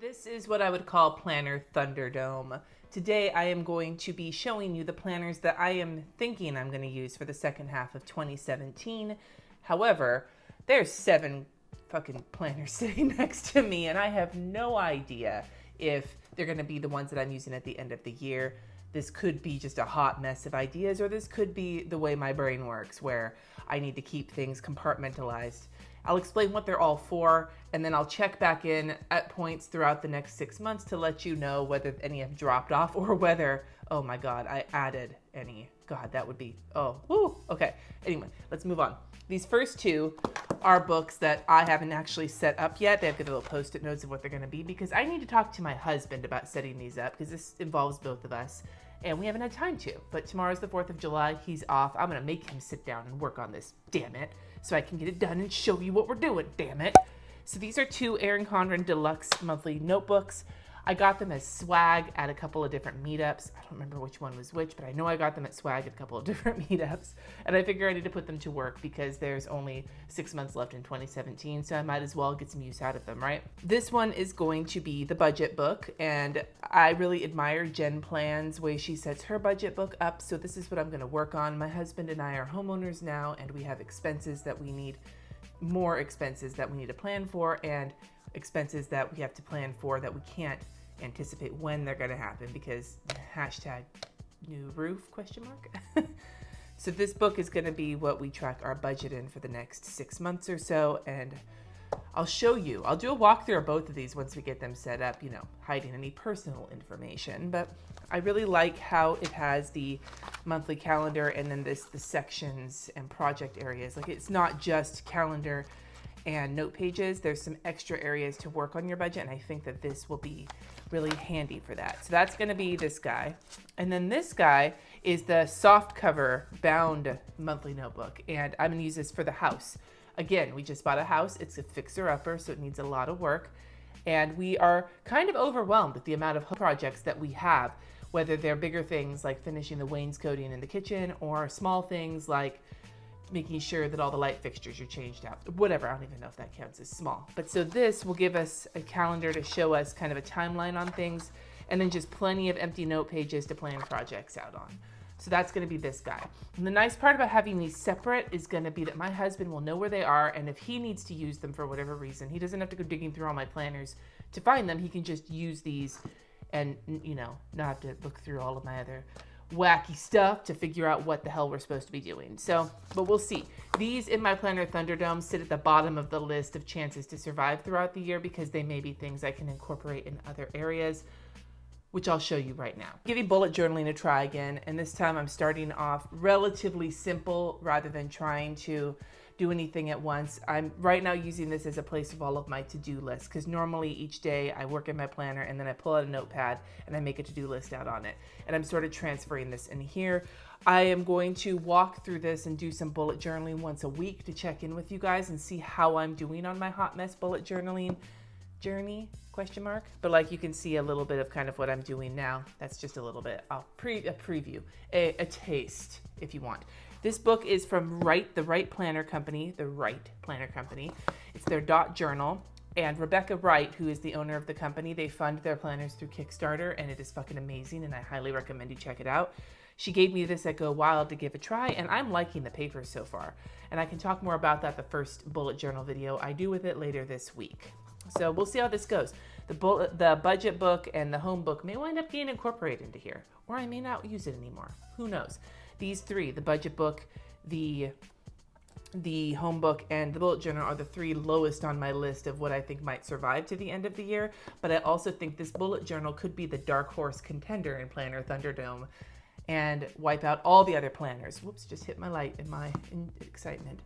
This is what I would call Planner Thunderdome. Today I am going to be showing you the planners that I am thinking I'm going to use for the second half of 2017. However, there's 7 fucking planners sitting next to me and I have no idea if they're going to be the ones that I'm using at the end of the year. This could be just a hot mess of ideas, or this could be the way my brain works, where I need to keep things compartmentalized. I'll explain what they're all for, and then I'll check back in at points throughout the next 6 months to let you know whether any have dropped off or whether, oh my God, I added any. God, that would be, oh, woo. Okay, anyway, let's move on. These first 2 are books that I haven't actually set up yet. They have little post-it notes of what they're going to be because I need to talk to my husband about setting these up because this involves both of us and we haven't had time to. But tomorrow's the 4th of July. He's off. I'm going to make him sit down and work on this, damn it, so I can get it done and show you what we're doing, damn it. So these are 2 Erin Condren Deluxe monthly notebooks. I got them as swag at a couple of different meetups. I don't remember which one was which, but I know I got them at swag at a couple of different meetups. And I figure I need to put them to work because there's only 6 months left in 2017, so I might as well get some use out of them, right? This one is going to be the budget book, and I really admire Jen Plan's way she sets her budget book up, so this is what I'm gonna work on. My husband and I are homeowners now, and we have expenses that we need, more expenses that we need to plan for, and expenses that we have to plan for that we can't anticipate when they're going to happen because hashtag new roof question mark. So this book is going to be what we track our budget in for the next 6 months or so, and I'll show you. I'll do a walkthrough of both of these once we get them set up, you know, hiding any personal information, but I really like how it has the monthly calendar and then the sections and project areas. Like, it's not just calendar and note pages. There's some extra areas to work on your budget, and I think that this will be really handy for that. So that's going to be this guy. And then this guy is the soft cover bound monthly notebook, and I'm going to use this for the house. Again, we just bought a house. It's a fixer-upper, so it needs a lot of work, and we are kind of overwhelmed with the amount of projects that we have, whether they're bigger things like finishing the wainscoting in the kitchen or small things like making sure that all the light fixtures are changed out. Whatever, I don't even know if that counts as small. But so this will give us a calendar to show us kind of a timeline on things, and then just plenty of empty note pages to plan projects out on. So that's gonna be this guy. And the nice part about having these separate is gonna be that my husband will know where they are, and if he needs to use them for whatever reason, he doesn't have to go digging through all my planners to find them. He can just use these and, you know, not have to look through all of my other wacky stuff to figure out what the hell we're supposed to be doing. So, but we'll see. These in my Planner Thunderdome sit at the bottom of the list of chances to survive throughout the year because they may be things I can incorporate in other areas, which I'll show you right now. Giving bullet journaling a try again, and this time I'm starting off relatively simple rather than trying to do anything at once. I'm right now using this as a place of all of my to-do lists because normally each day I work in my planner and then I pull out a notepad and I make a to-do list out on it. And I'm sort of transferring this in here. I am going to walk through this and do some bullet journaling once a week to check in with you guys and see how I'm doing on my hot mess bullet journaling journey, question mark. But like you can see a little bit of kind of what I'm doing now. That's just a little bit, a preview, a taste if you want. This book is from the Wright Planner Company, It's their dot journal. And Rebecca Wright, who is the owner of the company, they fund their planners through Kickstarter, and it is fucking amazing, and I highly recommend you check it out. She gave me this at Go Wild to give a try, and I'm liking the paper so far. And I can talk more about that, the first bullet journal video I do with it later this week. So we'll see how this goes. The budget book and the home book may wind up getting incorporated into here, or I may not use it anymore. Who knows? These 3, the budget book, the home book, and the bullet journal are the 3 lowest on my list of what I think might survive to the end of the year. But I also think this bullet journal could be the dark horse contender in Planner Thunderdome and wipe out all the other planners. Whoops, just hit my light in my excitement.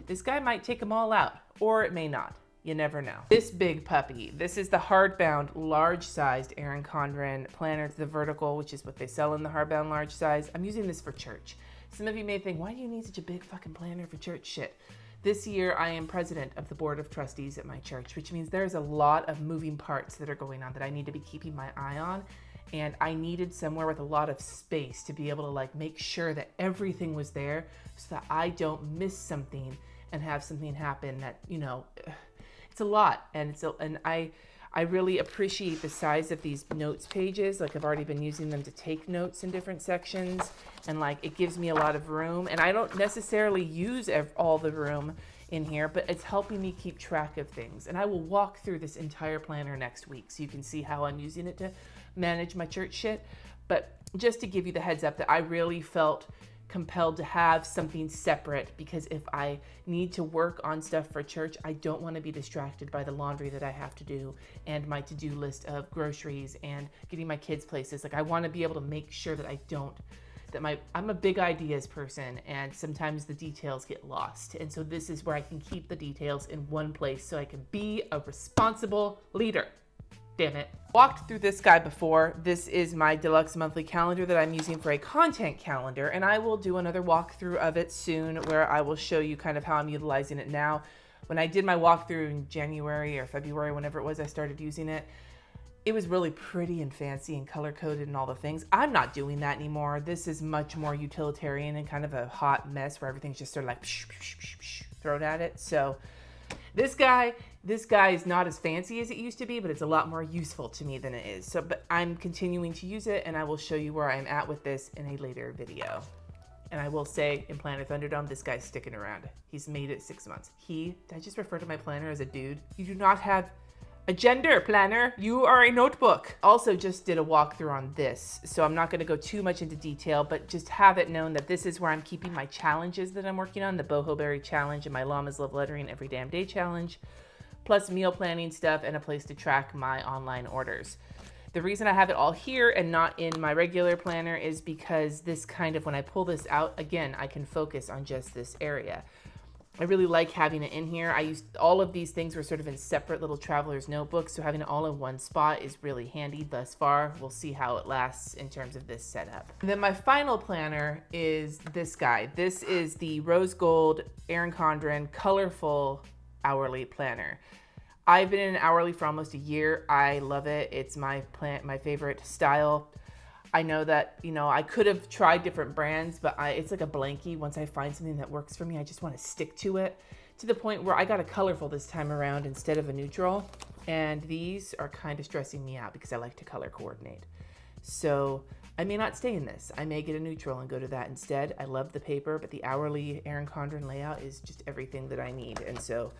This guy might take them all out, or it may not. You never know. This big puppy, this is the hardbound large-sized Erin Condren planner, the vertical, which is what they sell in the hardbound large size. I'm using this for church. Some of you may think, why do you need such a big fucking planner for church shit? This year, I am president of the board of trustees at my church, which means there's a lot of moving parts that are going on that I need to be keeping my eye on. And I needed somewhere with a lot of space to be able to like make sure that everything was there so that I don't miss something and have something happen that, you know, it's a lot. And I I really appreciate the size of these notes pages. Like I've already been using them to take notes in different sections, and like it gives me a lot of room, and I don't necessarily use all the room in here, but it's helping me keep track of things. And I will walk through this entire planner next week so you can see how I'm using it to manage my church shit. But just to give you the heads up that I really felt compelled to have something separate, because if I need to work on stuff for church, I don't want to be distracted by the laundry that I have to do and my to-do list of groceries and getting my kids places. Like I want to be able to make sure that I'm a big ideas person, and sometimes the details get lost. And so this is where I can keep the details in one place so I can be a responsible leader. Damn it. Walked through this guy before. This is my deluxe monthly calendar that I'm using for a content calendar, and I will do another walkthrough of it soon where I will show you kind of how I'm utilizing it now. When I did my walkthrough in January or February, whenever it was I started using it, it was really pretty and fancy and color-coded and all the things. I'm not doing that anymore. This is much more utilitarian and kind of a hot mess where everything's just sort of like thrown at it. So this guy is not as fancy as it used to be, but it's a lot more useful to me than it is. So, but I'm continuing to use it, and I will show you where I'm at with this in a later video. And I will say, in Planner Thunderdome, this guy's sticking around. He's made it 6 months. Did I just refer to my planner as a dude? You do not have a gender, planner. You are a notebook. Also just did a walkthrough on this, so I'm not going to go too much into detail, but just have it known that this is where I'm keeping my challenges that I'm working on, the Boho Berry Challenge and my Llamas Love Lettering Every Damn Day Challenge, plus meal planning stuff and a place to track my online orders. The reason I have it all here and not in my regular planner is because this kind of, when I pull this out, again, I can focus on just this area. I really like having it in here. All of these things were sort of in separate little traveler's notebooks, so having it all in one spot is really handy thus far. We'll see how it lasts in terms of this setup. And then my final planner is this guy. This is the Rose Gold Erin Condren Colorful Hourly Planner. I've been in an hourly for almost a year. I love it. It's my favorite style. I know that, I could have tried different brands, but it's like a blankie. Once I find something that works for me, I just want to stick to it, to the point where I got a colorful this time around instead of a neutral. And these are kind of stressing me out because I like to color coordinate. So I may not stay in this. I may get a neutral and go to that instead. I love the paper, but the hourly Erin Condren layout is just everything that I need. And so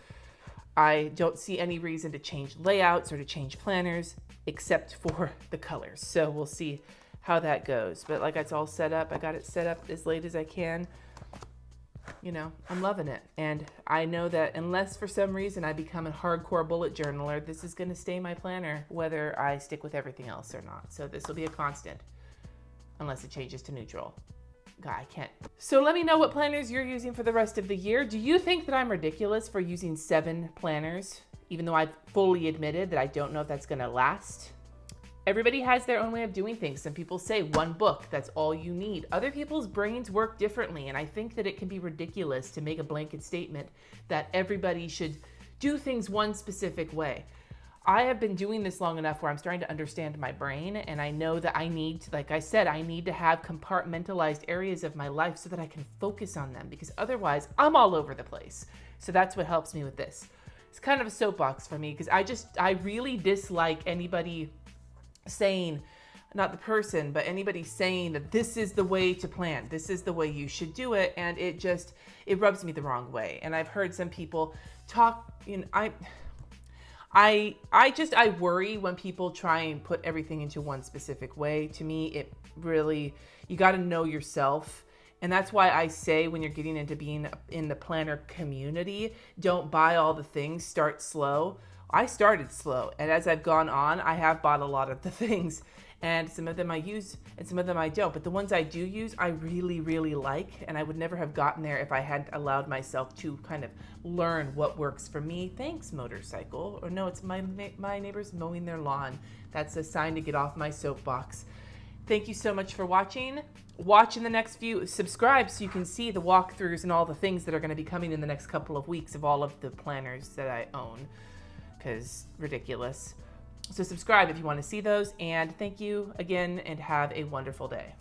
I don't see any reason to change layouts or to change planners except for the colors. So we'll see how that goes. But like it's all set up. I got it set up as late as I can. I'm loving it. And I know that unless for some reason I become a hardcore bullet journaler, this is going to stay my planner whether I stick with everything else or not. So this will be a constant unless it changes to neutral. God, I can't. So let me know what planners you're using for the rest of the year. Do you think that I'm ridiculous for using 7 planners, even though I've fully admitted that I don't know if that's going to last? Everybody has their own way of doing things. Some people say 1 book, that's all you need. Other people's brains work differently, and I think that it can be ridiculous to make a blanket statement that everybody should do things one specific way. I have been doing this long enough where I'm starting to understand my brain, and I know that I need to, like I said, I need to have compartmentalized areas of my life so that I can focus on them, because otherwise I'm all over the place. So that's what helps me with this. It's kind of a soapbox for me, because I really dislike anybody saying, not the person, but anybody saying that this is the way to plan, this is the way you should do it, and it rubs me the wrong way. And I've heard some people talk, I worry when people try and put everything into one specific way. To me, it really, you got to know yourself. And that's why I say when you're getting into being in the planner community, don't buy all the things, start slow. I started slow, and as I've gone on, I have bought a lot of the things, and some of them I use and some of them I don't. But the ones I do use, I really, really like, and I would never have gotten there if I hadn't allowed myself to kind of learn what works for me. Thanks, motorcycle. Or no, it's my neighbors mowing their lawn. That's a sign to get off my soapbox. Thank you so much for watching. Watch in the next few. Subscribe so you can see the walkthroughs and all the things that are going to be coming in the next couple of weeks of all of the planners that I own. Because ridiculous. So subscribe if you want to see those, and thank you again, and have a wonderful day.